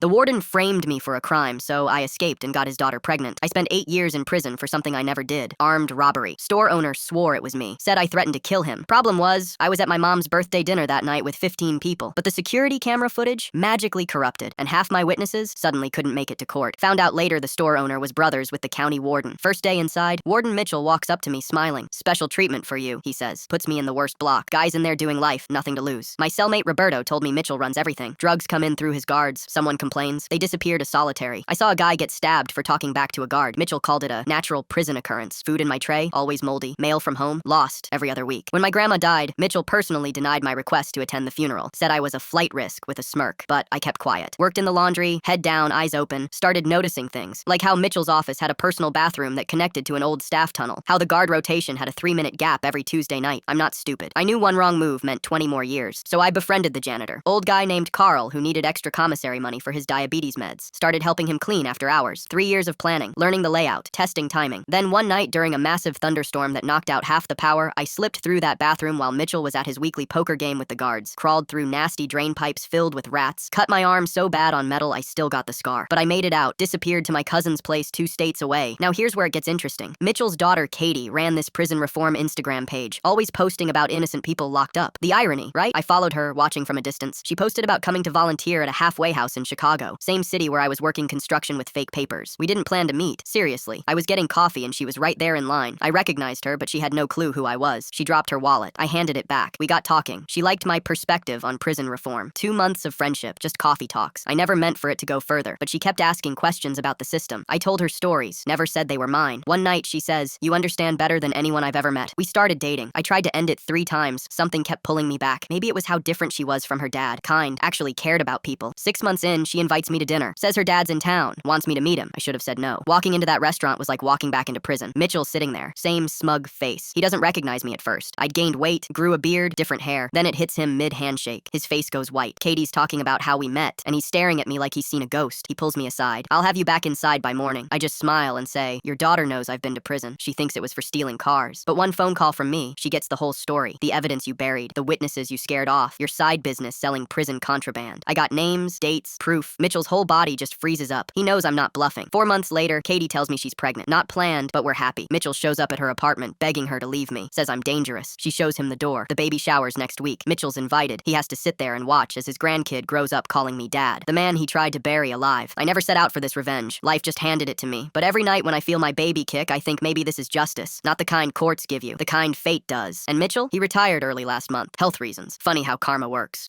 The warden framed me for a crime, so I escaped and got his daughter pregnant. I spent 8 years in prison for something I never did. Armed robbery. Store owner swore it was me. Said I threatened to kill him. Problem was, I was at my mom's birthday dinner that night with 15 people. But the security camera footage magically corrupted, and half my witnesses suddenly couldn't make it to court. Found out later the store owner was brothers with the county warden. First day inside, Warden Mitchell walks up to me smiling. Special treatment for you, he says. Puts me in the worst block. Guys in there doing life, nothing to lose. My cellmate Roberto told me Mitchell runs everything. Drugs come in through his guards. Someone complains. They disappear to solitary. I saw a guy get stabbed for talking back to a guard. Mitchell called it a natural prison occurrence. Food in my tray, always moldy. Mail from home, lost every other week. When my grandma died, Mitchell personally denied my request to attend the funeral. Said I was a flight risk with a smirk, but I kept quiet. Worked in the laundry, head down, eyes open, started noticing things. Like how Mitchell's office had a personal bathroom that connected to an old staff tunnel. How the guard rotation had a 3-minute gap every Tuesday night. I'm not stupid. I knew one wrong move meant 20 more years. So I befriended the janitor. Old guy named Carl who needed extra commissary money for his diabetes meds. Started helping him clean after hours. 3 years of planning, learning the layout, testing timing. Then one night during a massive thunderstorm that knocked out half the power, I slipped through that bathroom while Mitchell was at his weekly poker game with the guards. Crawled through nasty drain pipes filled with rats. Cut my arm so bad on metal I still got the scar. But I made it out. Disappeared to my cousin's place 2 states away. Now here's where it gets interesting. Mitchell's daughter Katie ran this prison reform Instagram page, always posting about innocent people locked up. The irony, right? I followed her, watching from a distance. She posted about coming to volunteer at a halfway house in Chicago, same city where I was working construction with fake papers. We didn't plan to meet. Seriously. I was getting coffee and she was right there in line. I recognized her, but she had no clue who I was. She dropped her wallet. I handed it back. We got talking. She liked my perspective on prison reform. 2 months of friendship, just coffee talks. I never meant for it to go further, but she kept asking questions about the system. I told her stories, never said they were mine. One night she says, "You understand better than anyone I've ever met." We started dating. I tried to end it 3 times. Something kept pulling me back. Maybe it was how different she was from her dad. Kind, actually cared about people. 6 months in, she invites me to dinner. Says her dad's in town. Wants me to meet him. I should have said no. Walking into that restaurant was like walking back into prison. Mitchell sitting there. Same smug face. He doesn't recognize me at first. I'd gained weight, grew a beard, different hair. Then it hits him mid-handshake. His face goes white. Katie's talking about how we met, and he's staring at me like he's seen a ghost. He pulls me aside. "I'll have you back inside by morning." I just smile and say, "Your daughter knows I've been to prison. She thinks it was for stealing cars. But one phone call from me, she gets the whole story. The evidence you buried, the witnesses you scared off, your side business selling prison contraband. I got names, dates, proof." Mitchell's whole body just freezes up. He knows I'm not bluffing. 4 months later, Katie tells me she's pregnant. Not planned, but we're happy. Mitchell shows up at her apartment, begging her to leave me. Says I'm dangerous. She shows him the door. The baby showers next week. Mitchell's invited. He has to sit there and watch as his grandkid grows up calling me dad. The man he tried to bury alive. I never set out for this revenge. Life just handed it to me. But every night when I feel my baby kick, I think maybe this is justice. Not the kind courts give you. The kind fate does. And Mitchell? He retired early last month. Health reasons. Funny how karma works.